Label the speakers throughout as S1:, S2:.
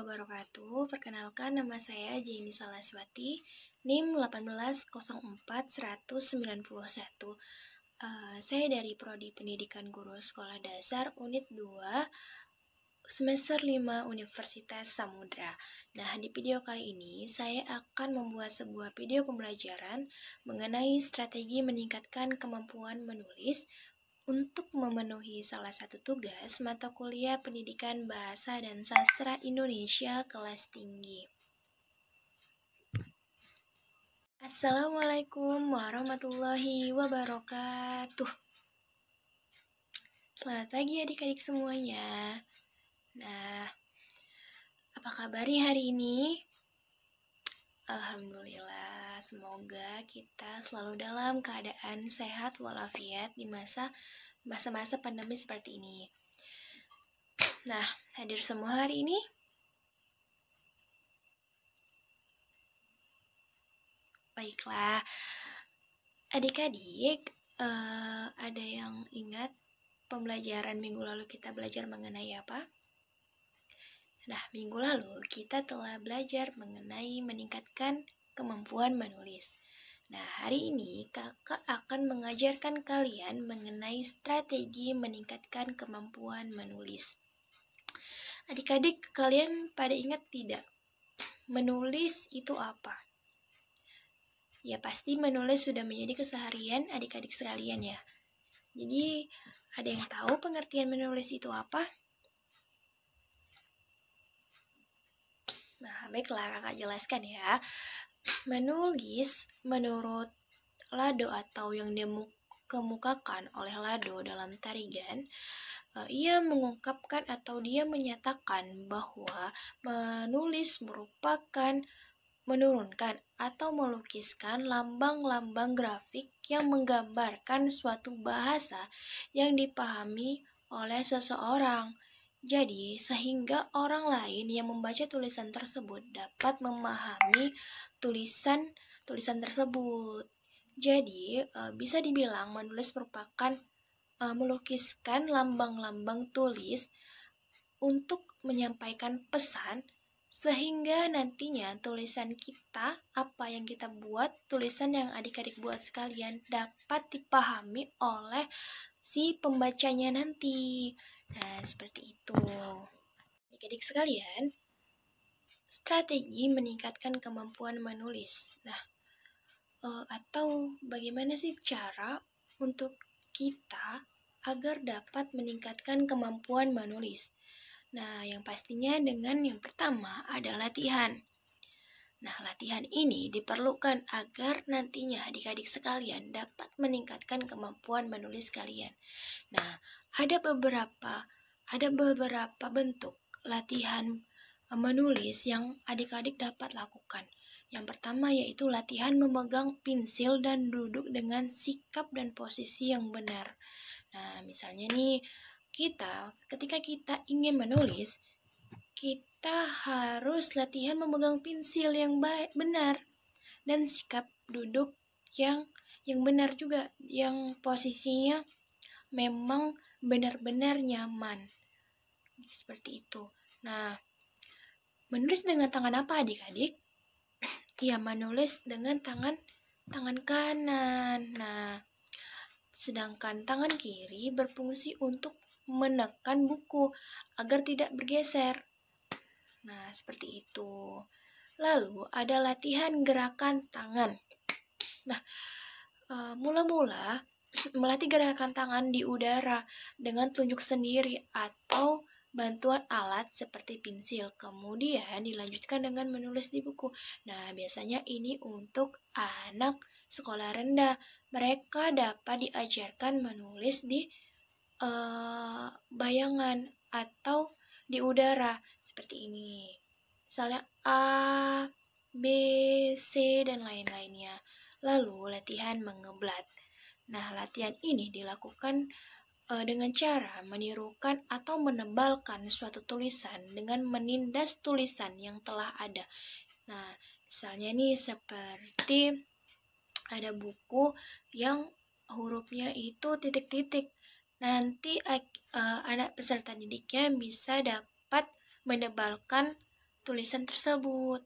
S1: wabarakatuh. Perkenalkan, nama saya Jenny Salaswati, NIM 1804191. Saya dari Prodi Pendidikan Guru Sekolah Dasar Unit 2 semester 5 Universitas Samudra. Nah, di video kali ini saya akan membuat sebuah video pembelajaran mengenai strategi meningkatkan kemampuan menulis untuk memenuhi salah satu tugas mata kuliah Pendidikan Bahasa dan Sastra Indonesia kelas tinggi. Assalamualaikum warahmatullahi wabarakatuh. Selamat pagi adik-adik semuanya. Nah, apa kabar hari ini? Alhamdulillah, semoga kita selalu dalam keadaan sehat walafiat di masa-masa pandemi seperti ini. Nah, hadir semua hari ini? Baiklah, adik-adik, ada yang ingat pembelajaran minggu lalu kita belajar mengenai apa? Nah, minggu lalu kita telah belajar mengenai meningkatkan kemampuan menulis. Nah, hari ini kakak akan mengajarkan kalian mengenai strategi meningkatkan kemampuan menulis. Adik-adik, kalian pada ingat tidak? Menulis itu apa? Ya, pasti menulis sudah menjadi keseharian adik-adik sekalian ya. Jadi, ada yang tahu pengertian menulis itu apa? Nah, baiklah kakak jelaskan ya. Menulis menurut Lado atau yang dikemukakan oleh Lado dalam tarigan, ia mengungkapkan atau dia menyatakan bahwa menulis merupakan menurunkan atau melukiskan lambang-lambang grafik yang menggambarkan suatu bahasa yang dipahami oleh seseorang. Jadi, sehingga orang lain yang membaca tulisan tersebut dapat memahami tulisan tersebut. Jadi, bisa dibilang menulis merupakan melukiskan lambang-lambang tulis untuk menyampaikan pesan, sehingga nantinya tulisan kita, apa yang kita buat, tulisan yang adik-adik buat sekalian dapat dipahami oleh si pembacanya nanti. Nah, seperti itu. Adik-adik sekalian, strategi meningkatkan kemampuan menulis. Nah, atau bagaimana sih cara untuk kita agar dapat meningkatkan kemampuan menulis? Nah, yang pastinya dengan yang pertama ada latihan. Nah, latihan ini diperlukan agar nantinya adik-adik sekalian dapat meningkatkan kemampuan menulis kalian. Nah, ada beberapa bentuk latihan menulis yang adik-adik dapat lakukan. Yang pertama yaitu latihan memegang pensil dan duduk dengan sikap dan posisi yang benar. Nah, misalnya nih, ketika kita ingin menulis, kita harus latihan memegang pensil yang benar dan sikap duduk yang benar juga, yang posisinya memang benar-benar nyaman. Seperti itu. Nah, menulis dengan tangan apa adik-adik? Ya, menulis dengan tangan kanan. Nah, sedangkan tangan kiri berfungsi untuk menekan buku agar tidak bergeser. Nah, seperti itu. Lalu ada latihan gerakan tangan. Nah, mula-mula melatih gerakan tangan di udara dengan tunjuk sendiri atau bantuan alat seperti pensil. Kemudian dilanjutkan dengan menulis di buku. Nah, biasanya ini untuk anak sekolah rendah. Mereka dapat diajarkan menulis di bayangan atau di udara seperti ini. Misalnya A, B, C, dan lain-lainnya. Lalu latihan mengeblat. Nah, latihan ini dilakukan dengan cara menirukan atau menebalkan suatu tulisan dengan menindas tulisan yang telah ada. Nah, misalnya nih seperti ada buku yang hurufnya itu titik-titik. Nanti anak peserta didiknya bisa dapat menebalkan tulisan tersebut.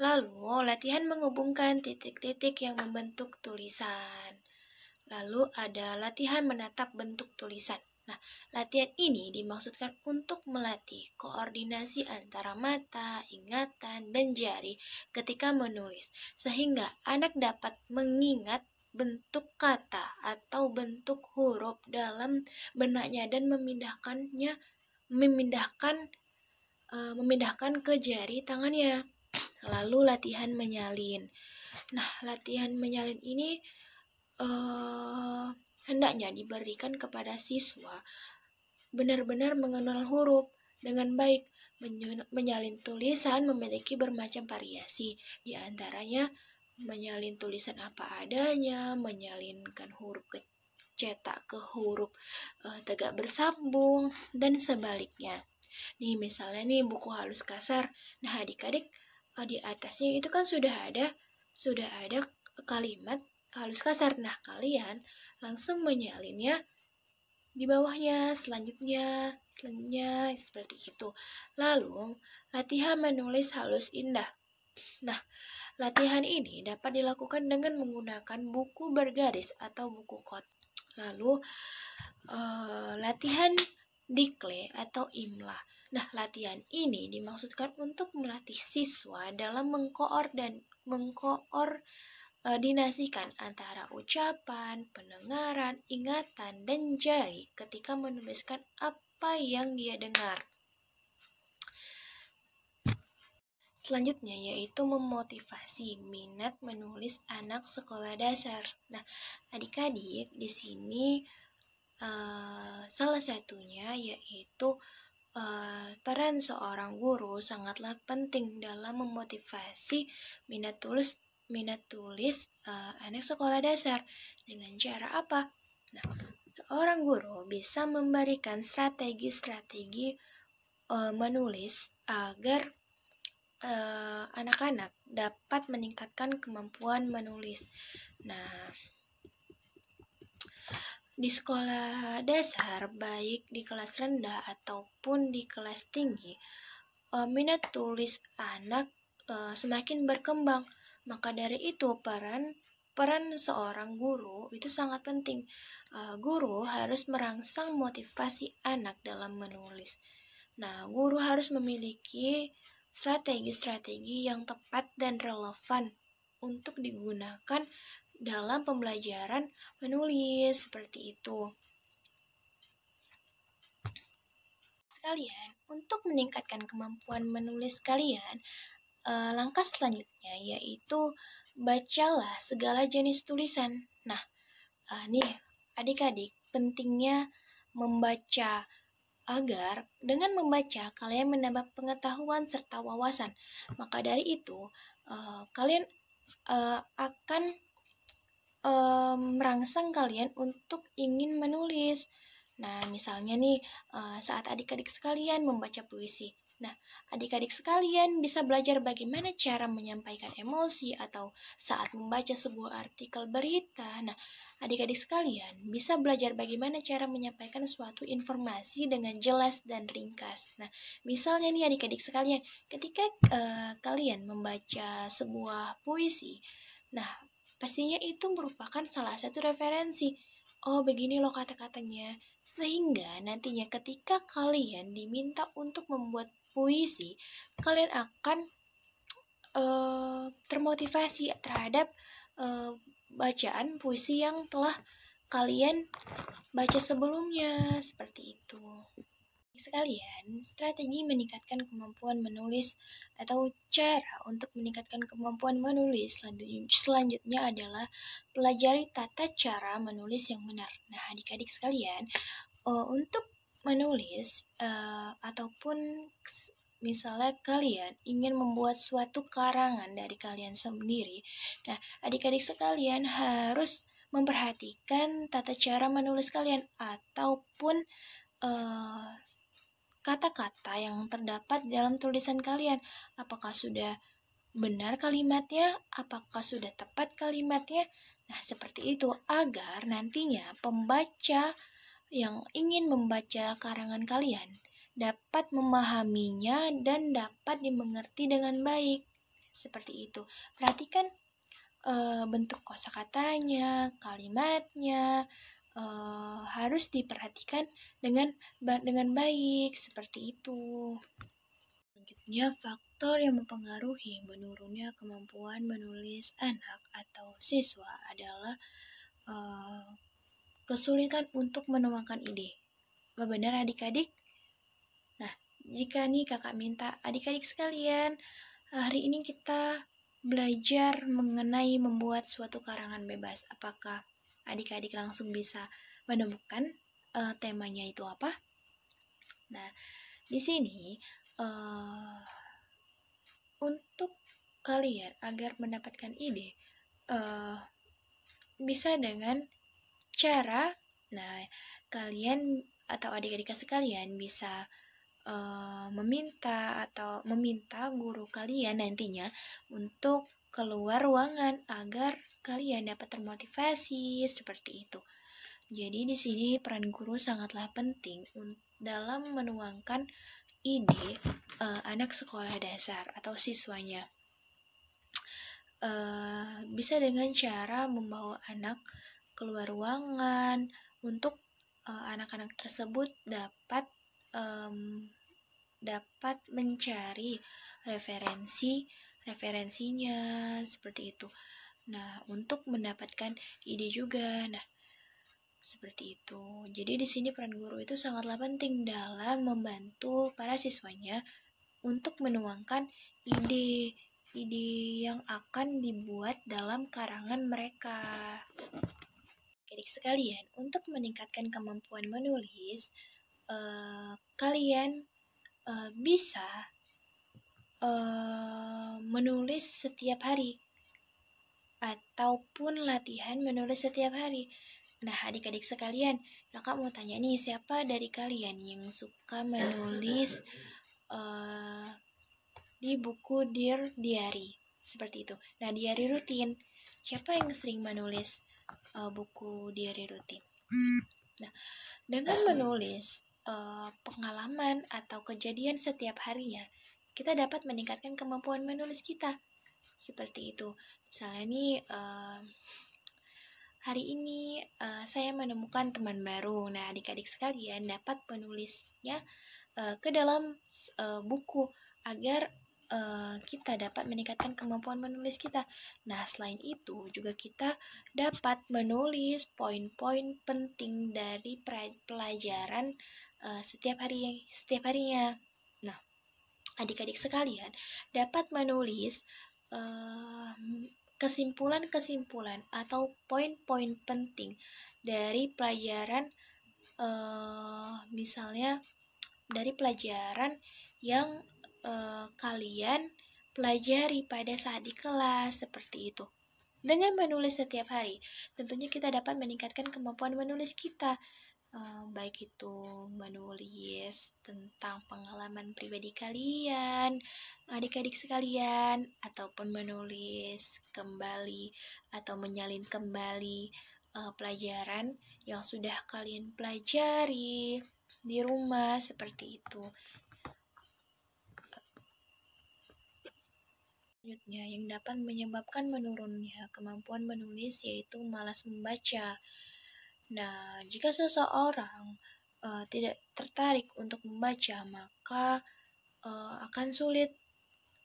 S1: Lalu, latihan menghubungkan titik-titik yang membentuk tulisan. Lalu ada latihan menatap bentuk tulisan. Nah, latihan ini dimaksudkan untuk melatih koordinasi antara mata, ingatan, dan jari ketika menulis, sehingga anak dapat mengingat bentuk kata atau bentuk huruf dalam benaknya dan memindahkan ke jari tangannya. Lalu latihan menyalin. Nah, latihan menyalin ini hendaknya diberikan kepada siswa benar-benar mengenal huruf dengan baik. Menyalin tulisan memiliki bermacam variasi, di antaranya menyalin tulisan apa adanya, menyalinkan huruf cetak ke huruf tegak bersambung, dan sebaliknya. Nih misalnya nih buku halus kasar. Nah adik-adik di atasnya itu kan sudah ada kalimat halus kasar. Nah kalian langsung menyalinnya di bawahnya, selanjutnya seperti itu. Lalu latihan menulis halus indah. Nah latihan ini dapat dilakukan dengan menggunakan buku bergaris atau buku kot. Lalu latihan dikle atau imla. Nah, latihan ini dimaksudkan untuk melatih siswa dalam mengkoordinasikan antara ucapan, pendengaran, ingatan, dan jari ketika menuliskan apa yang dia dengar. Selanjutnya yaitu memotivasi minat menulis anak sekolah dasar. Nah, adik-adik di sini salah satunya yaitu peran seorang guru sangatlah penting dalam memotivasi minat tulis anak sekolah dasar. Dengan cara apa? Nah, seorang guru bisa memberikan strategi menulis agar anak-anak dapat meningkatkan kemampuan menulis. Nah, di sekolah dasar, baik di kelas rendah ataupun di kelas tinggi, minat tulis anak semakin berkembang. Maka dari itu peran seorang guru itu sangat penting. Guru harus merangsang motivasi anak dalam menulis. Nah, guru harus memiliki strategi-strategi yang tepat dan relevan untuk digunakan dalam pembelajaran menulis seperti itu. Sekalian, untuk meningkatkan kemampuan menulis kalian, langkah selanjutnya yaitu bacalah segala jenis tulisan. Nah, nih adik-adik, pentingnya membaca agar dengan membaca kalian menambah pengetahuan serta wawasan. Maka dari itu, kalian akan merangsang kalian untuk ingin menulis. Nah, misalnya nih saat adik-adik sekalian membaca puisi. Nah, adik-adik sekalian bisa belajar bagaimana cara menyampaikan emosi atau saat membaca sebuah artikel berita. Nah, adik-adik sekalian bisa belajar bagaimana cara menyampaikan suatu informasi dengan jelas dan ringkas. Nah, misalnya nih adik-adik sekalian, ketika kalian membaca sebuah puisi, nah pastinya itu merupakan salah satu referensi. Oh, begini loh kata-katanya. Sehingga nantinya ketika kalian diminta untuk membuat puisi, kalian akan termotivasi terhadap bacaan puisi yang telah kalian baca sebelumnya, seperti itu. Sekalian, strategi meningkatkan kemampuan menulis atau cara untuk meningkatkan kemampuan menulis selanjutnya adalah pelajari tata cara menulis yang benar. Nah, adik-adik sekalian, untuk menulis ataupun misalnya kalian ingin membuat suatu karangan dari kalian sendiri, nah adik-adik sekalian harus memperhatikan tata cara menulis kalian ataupun kata-kata yang terdapat dalam tulisan kalian. Apakah sudah benar kalimatnya? Apakah sudah tepat kalimatnya? Nah, seperti itu agar nantinya pembaca yang ingin membaca karangan kalian dapat memahaminya dan dapat dimengerti dengan baik. Seperti itu. Perhatikan bentuk kosakatanya, kalimatnya, harus diperhatikan dengan baik, seperti itu. Selanjutnya, faktor yang mempengaruhi menurunnya kemampuan menulis anak atau siswa adalah kesulitan untuk menuangkan ide. Apa benar adik-adik? Nah, jika nih kakak minta adik-adik sekalian, hari ini kita belajar mengenai membuat suatu karangan bebas. Apakah adik-adik langsung bisa menemukan temanya itu apa? Nah, di sini untuk kalian agar mendapatkan ide bisa dengan cara, nah kalian atau adik-adik sekalian bisa meminta guru kalian nantinya untuk keluar ruangan agar kalian dapat termotivasi seperti itu. Jadi di sini peran guru sangatlah penting dalam menuangkan ide anak sekolah dasar atau siswanya. Bisa dengan cara membawa anak keluar ruangan untuk anak-anak tersebut dapat mencari referensinya seperti itu. Nah, untuk mendapatkan ide juga. Nah, seperti itu. Jadi di sini peran guru itu sangatlah penting dalam membantu para siswanya untuk menuangkan ide yang akan dibuat dalam karangan mereka. Adik sekalian, untuk meningkatkan kemampuan menulis, kalian bisa menulis setiap hari ataupun latihan menulis setiap hari. Nah, adik-adik sekalian, kakak mau tanya nih, siapa dari kalian yang suka menulis di buku Dear Diary? Seperti itu. Nah, diary rutin. Siapa yang sering menulis buku diary rutin? Nah, dengan menulis pengalaman atau kejadian setiap harinya, kita dapat meningkatkan kemampuan menulis kita. Seperti itu. Misalnya nih, hari ini saya menemukan teman baru. Nah, adik-adik sekalian dapat menulisnya ke dalam buku agar kita dapat meningkatkan kemampuan menulis kita. Nah, selain itu juga kita dapat menulis poin-poin penting dari pelajaran setiap harinya. Nah, adik-adik sekalian dapat menulis kesimpulan-kesimpulan atau poin-poin penting dari pelajaran, misalnya dari pelajaran yang kalian pelajari pada saat di kelas, seperti itu. Dengan menulis setiap hari, tentunya kita dapat meningkatkan kemampuan menulis kita, baik itu menulis tentang pengalaman pribadi kalian, adik-adik sekalian, ataupun menulis kembali atau menyalin kembali pelajaran yang sudah kalian pelajari di rumah, seperti itu. Selanjutnya, yang dapat menyebabkan menurunnya kemampuan menulis yaitu malas membaca. Nah, jika seseorang tidak tertarik untuk membaca, maka akan sulit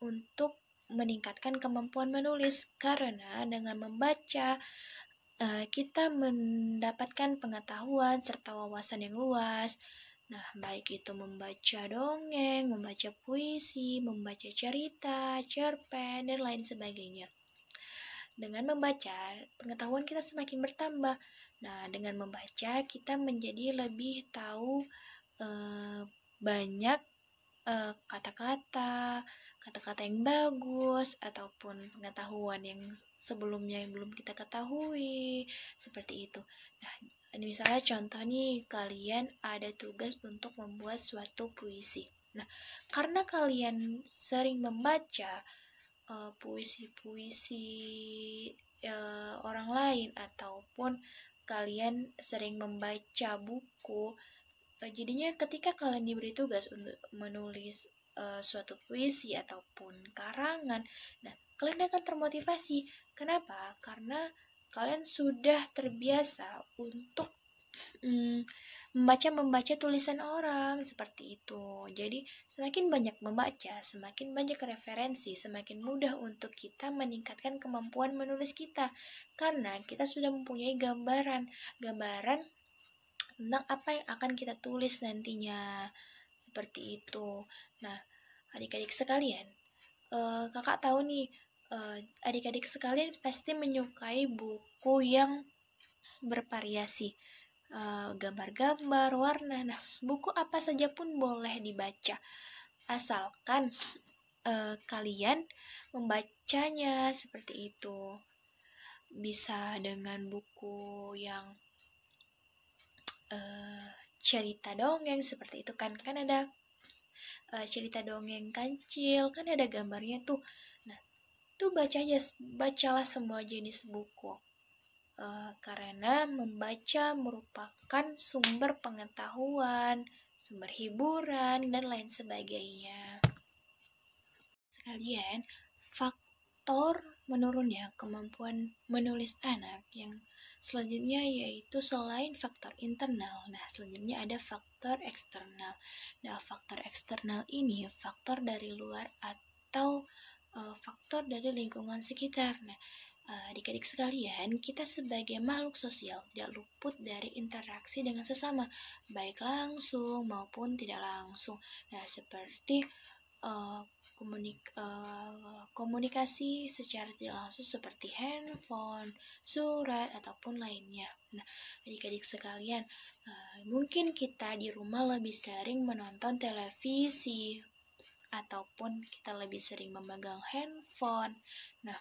S1: untuk meningkatkan kemampuan menulis, karena dengan membaca kita mendapatkan pengetahuan serta wawasan yang luas. Nah, baik itu membaca dongeng, membaca puisi, membaca cerita, cerpen, dan lain sebagainya. Dengan membaca, pengetahuan kita semakin bertambah. Nah, dengan membaca, kita menjadi lebih tahu banyak kata-kata yang bagus, ataupun pengetahuan yang sebelumnya yang belum kita ketahui, seperti itu. Nah, ini misalnya contoh nih, kalian ada tugas untuk membuat suatu puisi. Nah, karena kalian sering membaca puisi-puisi orang lain, ataupun kalian sering membaca buku Jadinya ketika kalian diberi tugas untuk menulis suatu puisi ataupun karangan, nah kalian akan termotivasi. Kenapa? Karena kalian sudah terbiasa untuk mm, membaca tulisan orang seperti itu. Jadi semakin banyak membaca, semakin banyak referensi, semakin mudah untuk kita meningkatkan kemampuan menulis kita, karena kita sudah mempunyai gambaran tentang apa yang akan kita tulis nantinya, seperti itu. Nah, adik-adik sekalian, kakak tahu nih, adik-adik sekalian pasti menyukai buku yang bervariasi, gambar-gambar, warna. Nah, buku apa saja pun boleh dibaca, asalkan kalian membacanya seperti itu. Bisa dengan buku yang cerita dongeng seperti itu kan ada cerita dongeng kancil, kan ada gambarnya tuh. Nah, itu bacalah semua jenis buku, karena membaca merupakan sumber pengetahuan, sumber hiburan, dan lain sebagainya. Sekalian, faktor menurunnya kemampuan menulis anak yang selanjutnya yaitu selain faktor internal, nah selanjutnya ada faktor eksternal. Nah, faktor eksternal ini faktor dari luar atau faktor dari lingkungan sekitar. Nah, adik-adik sekalian, kita sebagai makhluk sosial tidak luput dari interaksi dengan sesama, baik langsung maupun tidak langsung. Nah, seperti komunikasi secara tidak langsung seperti handphone, surat, ataupun lainnya. Nah, adik-adik sekalian, mungkin kita di rumah lebih sering menonton televisi ataupun kita lebih sering memegang handphone. Nah,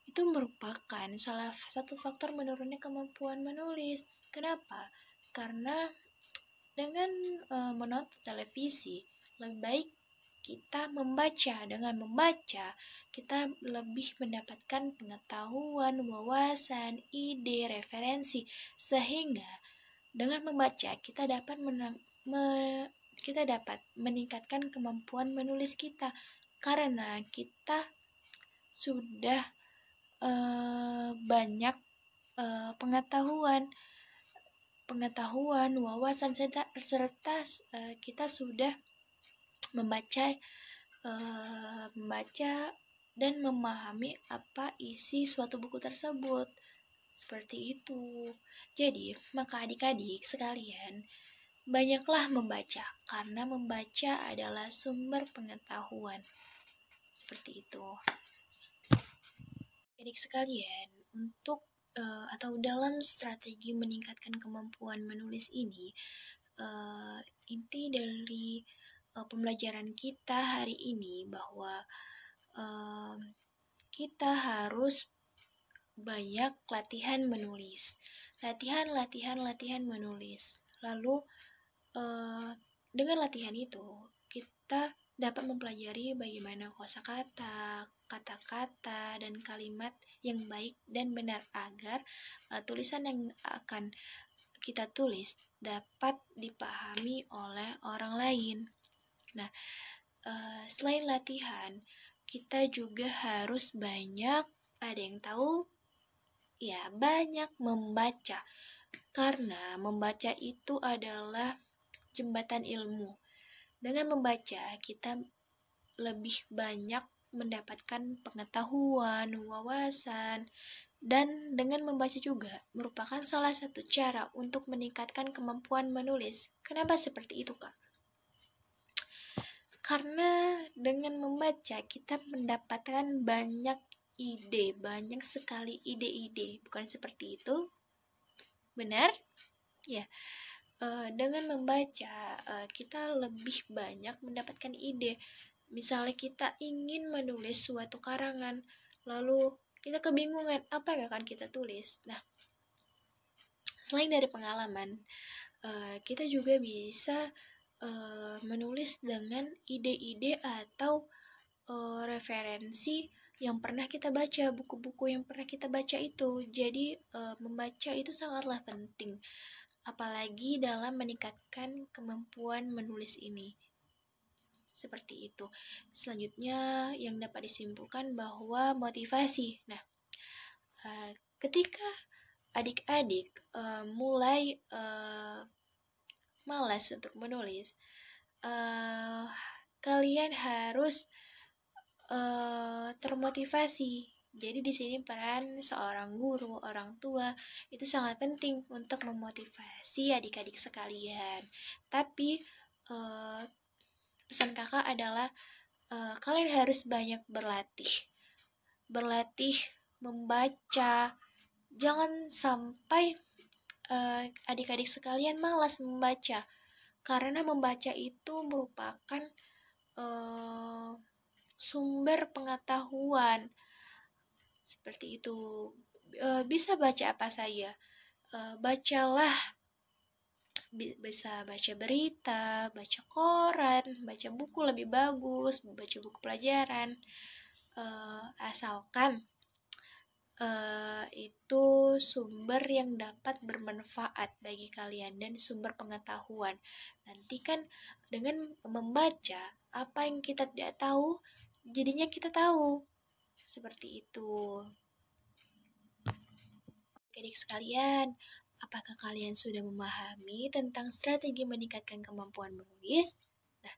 S1: itu merupakan salah satu faktor menurunnya kemampuan menulis. Kenapa? Karena dengan menonton televisi, lebih baik kita membaca. Dengan membaca, kita lebih mendapatkan pengetahuan, wawasan, ide, referensi, sehingga dengan membaca kita dapat meningkatkan kemampuan menulis kita, karena kita sudah banyak pengetahuan, wawasan, serta kita sudah membaca dan memahami apa isi suatu buku tersebut. Seperti itu. Jadi, maka adik-adik sekalian, banyaklah membaca, karena membaca adalah sumber pengetahuan. Seperti itu. Adik sekalian, untuk atau dalam strategi meningkatkan kemampuan menulis ini, inti dari pembelajaran kita hari ini bahwa kita harus banyak latihan menulis, latihan menulis. Lalu dengan latihan itu kita dapat mempelajari bagaimana kosakata, kata-kata, dan kalimat yang baik dan benar agar tulisan yang akan kita tulis dapat dipahami oleh orang lain. Nah, selain latihan, kita juga harus banyak, ada yang tahu? Ya, banyak membaca. Karena membaca itu adalah jembatan ilmu. Dengan membaca, kita lebih banyak mendapatkan pengetahuan, wawasan, dan dengan membaca juga merupakan salah satu cara untuk meningkatkan kemampuan menulis. Kenapa seperti itu, Kak? Karena dengan membaca kita mendapatkan banyak sekali ide-ide, bukan seperti itu? Benar? Ya. Dengan membaca kita lebih banyak mendapatkan ide. Misalnya kita ingin menulis suatu karangan, lalu kita kebingungan apa yang akan kita tulis. Nah, selain dari pengalaman, kita juga bisa menulis dengan ide-ide atau referensi yang pernah kita baca, buku-buku yang pernah kita baca itu. Jadi membaca itu sangatlah penting. apalagi dalam meningkatkan kemampuan menulis ini. Seperti itu. Selanjutnya yang dapat disimpulkan bahwa motivasi. Nah, ketika adik-adik mulai malas untuk menulis, kalian harus termotivasi. Jadi di sini peran seorang guru, orang tua itu sangat penting untuk memotivasi adik-adik sekalian. Tapi pesan kakak adalah kalian harus banyak berlatih membaca. Jangan sampai adik-adik sekalian malas membaca, karena membaca itu merupakan sumber pengetahuan. Seperti itu. Bisa baca apa saja. Bacalah, bisa baca berita, baca koran, baca buku lebih bagus, baca buku pelajaran. Asalkan itu sumber yang dapat bermanfaat bagi kalian dan sumber pengetahuan. Nanti kan dengan membaca apa yang kita tidak tahu, jadinya kita tahu. Seperti itu. Adik sekalian, apakah kalian sudah memahami tentang strategi meningkatkan kemampuan menulis? Nah,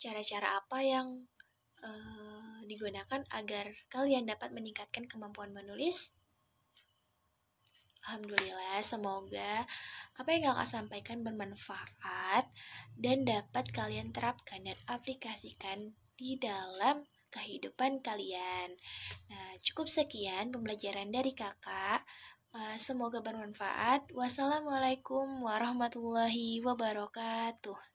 S1: cara-cara apa yang digunakan agar kalian dapat meningkatkan kemampuan menulis? Alhamdulillah, semoga apa yang kakak sampaikan bermanfaat dan dapat kalian terapkan dan aplikasikan di dalam kehidupan kalian. Nah, cukup sekian pembelajaran dari kakak. Semoga bermanfaat. Wassalamualaikum warahmatullahi wabarakatuh.